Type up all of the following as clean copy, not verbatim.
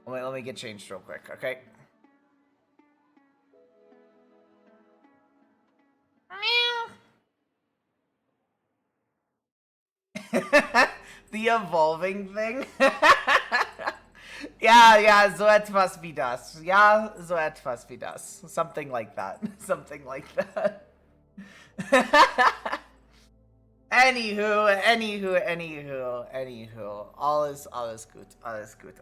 Let me get changed real quick, okay? The evolving thing? Yeah, so etwas wie das. Yeah, so etwas wie das. Something like that. Something like that. Anywho. All is good. All is good.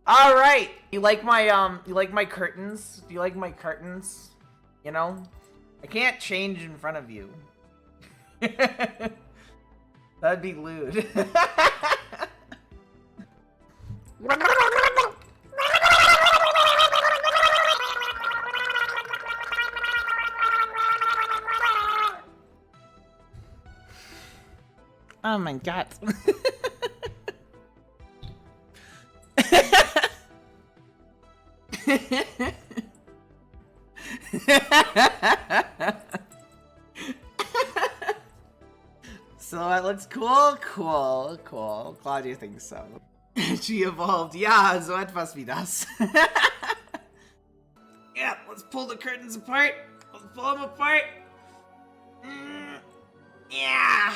All right. You like my curtains? Do you like my curtains? You know, I can't change in front of you. That'd be lewd. Oh my god. So that looks cool. Glad you think so. She evolved. Yeah, so etwas wie das. Yeah, let's pull the curtains apart. Let's pull them apart. Yeah.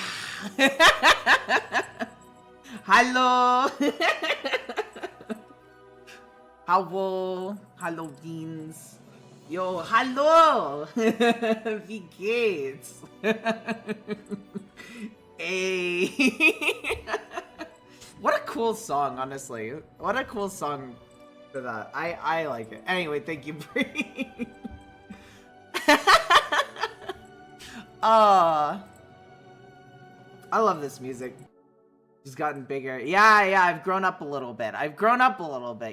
Hallo. Halloweens. Yo, hallo. Wie geht's? Hey. What a cool song, honestly. What a cool song for that. I like it. Anyway, thank you, Bree. I love this music. She's gotten bigger. Yeah, I've grown up a little bit.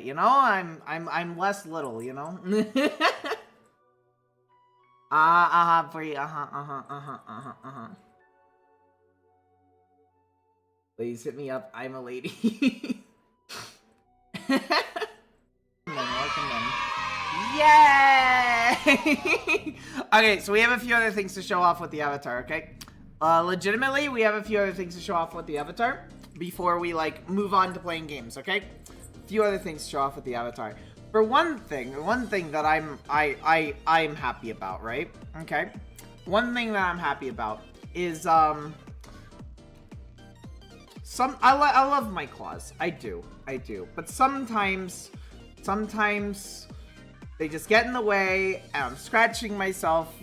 You know? I'm less little, you know? Bree. Please hit me up. I'm a lady. Yay! Okay, so we have a few other things to show off with the avatar, okay? Legitimately, we have a few other things to show off with the avatar before we, like, move on to playing games, okay? A few other things to show off with the avatar. For one thing that I'm happy about, right? Okay? One thing that I'm happy about is, I love my claws. I do. But sometimes they just get in the way, and I'm scratching myself,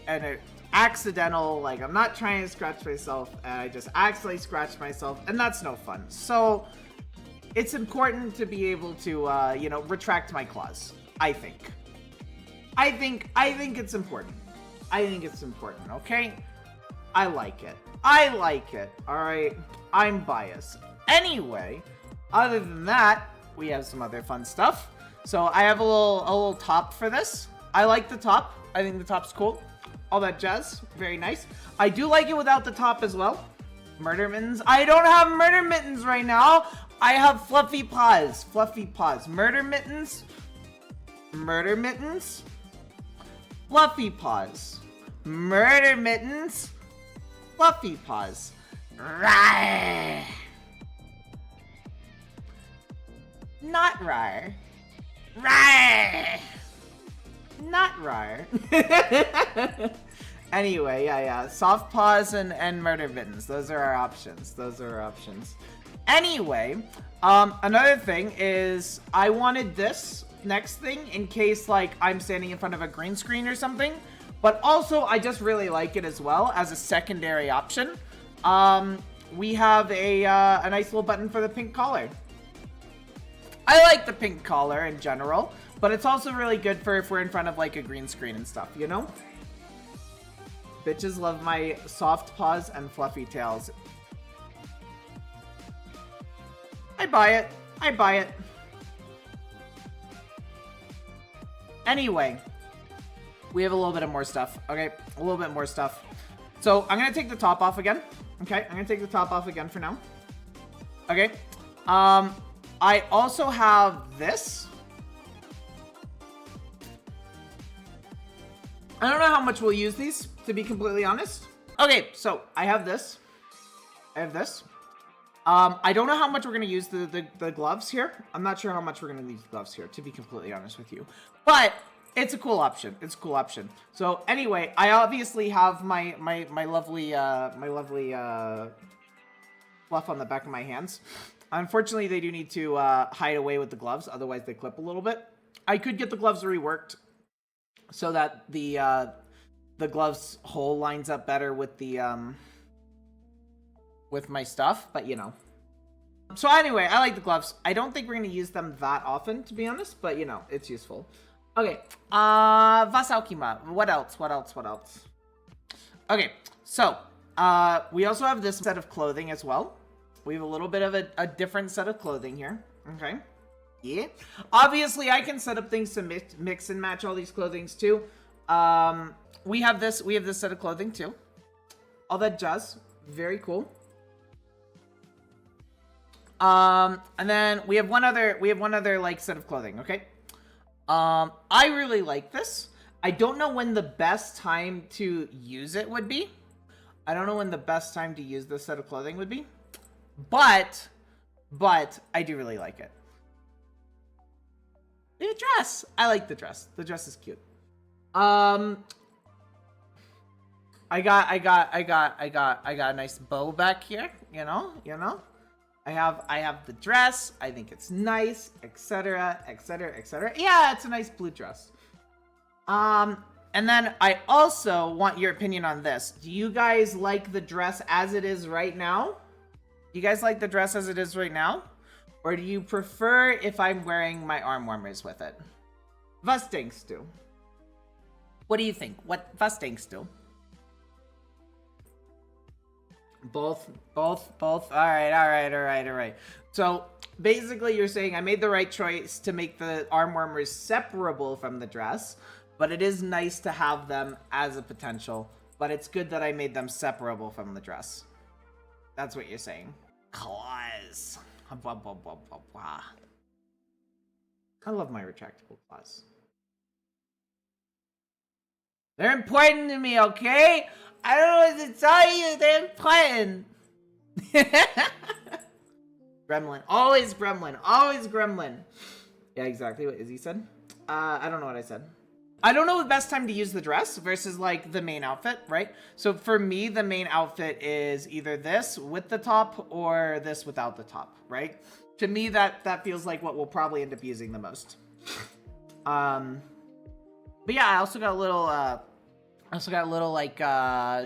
and it's accidental. Like, I'm not trying to scratch myself, and I just accidentally scratch myself, and that's no fun. So, it's important to be able to, you know, retract my claws. I think it's important. Okay? I like it. Alright? I'm biased. Anyway, other than that, we have some other fun stuff. So I have a little top for this. I like the top. I think the top's cool. All that jazz. Very nice. I do like it without the top as well. Murder mittens. I don't have murder mittens right now. I have fluffy paws. Murder mittens. Fluffy paws. Murder mittens. Fluffy paws. Rawr. Not rawr. Rawr. Not rawr. Anyway, yeah. Soft paws and murder mittens. Those are our options. Anyway, another thing is I wanted this next thing in case, like, I'm standing in front of a green screen or something. But also, I just really like it as well as a secondary option. We have a nice little button for the pink collar. I like the pink collar in general, but it's also really good for if we're in front of, like, a green screen and stuff, you know? Bitches love my soft paws and fluffy tails. I buy it. Anyway, we have a little bit of more stuff, okay? A little bit more stuff. So, I'm gonna take the top off again. Okay, I'm gonna take the top off again for now. Okay. I also have this. I don't know how much we'll use these, to be completely honest. Okay, so I have this. I don't know how much we're going to use the gloves here. I'm not sure how much we're going to use the gloves here, to be completely honest with you. But it's a cool option. It's a cool option. So anyway, I obviously have my lovely fluff on the back of my hands. Unfortunately, they do need to hide away with the gloves. Otherwise, they clip a little bit. I could get the gloves reworked so that the gloves hole lines up better with the with my stuff, but you know. So anyway, I like the gloves. I don't think we're going to use them that often, to be honest, but you know, it's useful. Okay, was auch immer. What else? Okay, so, we also have this set of clothing as well. We have a little bit of a different set of clothing here. Okay. Yeah. Obviously, I can set up things to mix and match all these clothings too. We have this set of clothing too. All that jazz. Very cool. And then we have one other like set of clothing, okay? I really like this. I don't know when the best time to use it would be. I don't know when the best time to use this set of clothing would be. But I do really like it. The dress. I like the dress. The dress is cute. I got a nice bow back here, you know. I have the dress. I think it's nice, etc. Yeah, it's a nice blue dress. And then I also want your opinion on this. Do you guys like the dress as it is right now? Do you guys like the dress as it is right now? Or do you prefer if I'm wearing my arm warmers with it? Was denkst du? What do you think? Was denkst du? Both. All right. So basically you're saying I made the right choice to make the arm warmers separable from the dress, but it is nice to have them as a potential, but it's good that I made them separable from the dress. That's what you're saying. Claws. I love my retractable claws. They're important to me, okay? I don't know what to tell you. They're important. Gremlin. Always gremlin. Yeah, exactly what Izzy said. I don't know what I said. I don't know the best time to use the dress versus like the main outfit, right? So for me, the main outfit is either this with the top or this without the top, right? To me, that feels like what we'll probably end up using the most. But yeah, I also got a little like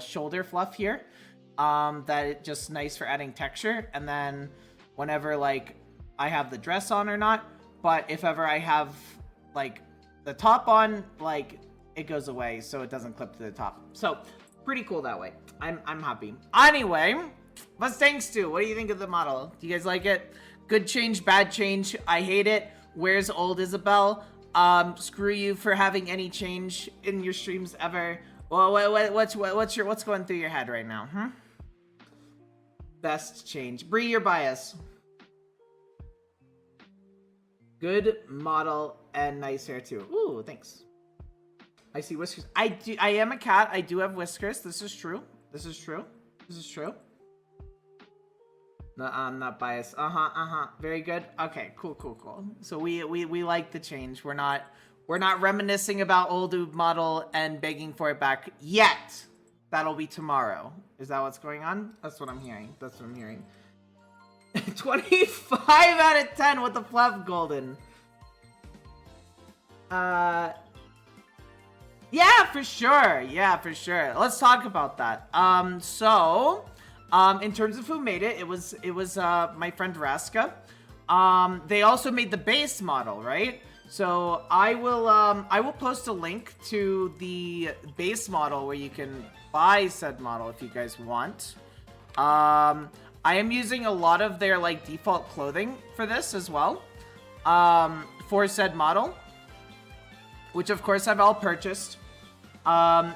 shoulder fluff here. That it's just nice for adding texture. And then whenever like I have the dress on or not, but if ever I have like the top on, like it goes away so it doesn't clip to the top. So pretty cool that way. I'm happy. Anyway, was thanks to. What do you think of the model? Do you guys like it? Good change, bad change. I hate it. Where's old Isabel? Screw you for having any change in your streams ever. Well, what's going through your head right now, huh? Best change. Bree, your bias. Good model and nice hair too. Ooh, thanks. I see whiskers. I am a cat. I do have whiskers. This is true. No, I'm not biased. Very good. Okay, cool. So we like the change. We're not reminiscing about old model and begging for it back yet. That'll be tomorrow. Is that what's going on? That's what I'm hearing. 25 out of 10 with the fluff golden. Yeah, for sure. Let's talk about that. In terms of who made it, it was my friend Raska. They also made the base model, right? So I will post a link to the base model where you can buy said model if you guys want. I am using a lot of their like default clothing for this as well, for said model, which of course I've all purchased. And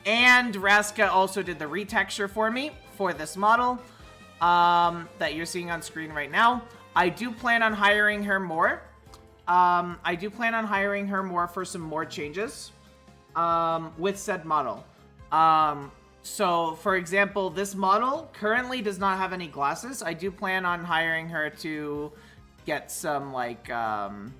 Raska also did the retexture for me for this model that you're seeing on screen right now. I do plan on hiring her more. For some more changes with said model. So, for example, this model currently does not have any glasses. I do plan on hiring her to get some, like, from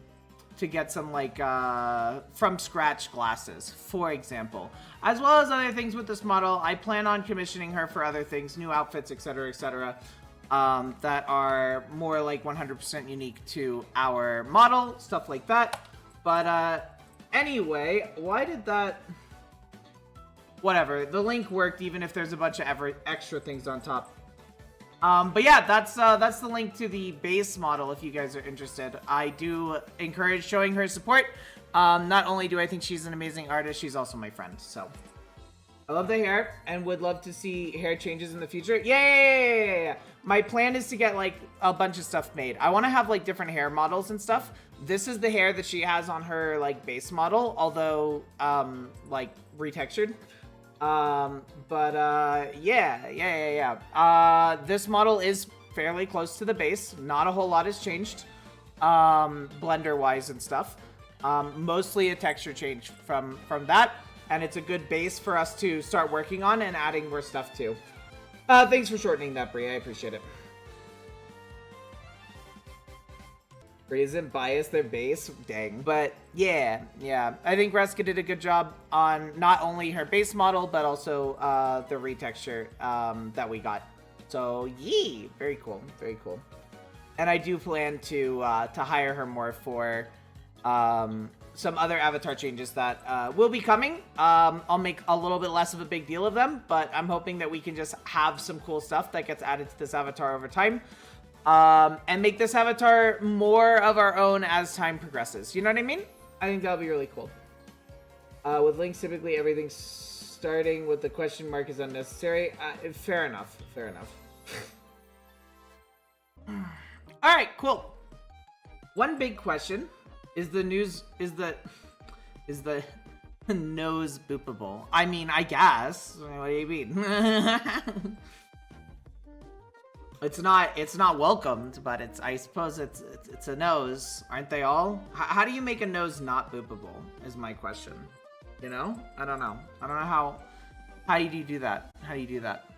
scratch glasses, for example. As well as other things with this model, I plan on commissioning her for other things, new outfits, etc., that are more like 100% unique to our model, stuff like that. But, anyway, why did that... Whatever, the link worked even if there's a bunch of extra things on top. But yeah, that's the link to the base model if you guys are interested. I do encourage showing her support. Not only do I think she's an amazing artist, she's also my friend, so. I love the hair and would love to see hair changes in the future. Yeah. My plan is to get like a bunch of stuff made. I want to have like different hair models and stuff. This is the hair that she has on her like base model, although like retextured. This model is fairly close to the base. Not a whole lot has changed, blender wise and stuff. Mostly a texture change from that, and it's a good base for us to start working on and adding more stuff to. Thanks for shortening that, Brie. I appreciate it. Brie isn't biased, their base, dang. But yeah, I think Reska did a good job on not only her base model, but also the retexture that we got. So yee, very cool. And I do plan to hire her more for some other avatar changes that will be coming. I'll make a little bit less of a big deal of them, but I'm hoping that we can just have some cool stuff that gets added to this avatar over time. And make this avatar more of our own as time progresses. You know what I mean? I think that'll be really cool. With links, typically everything starting with the question mark is unnecessary. Fair enough. Alright, cool. One big question is the nose boopable? I mean, I guess. What do you mean? It's not welcomed, but I suppose it's a nose, aren't they all? How do you make a nose not boopable is my question. You know? I don't know how you do that. How do you do that?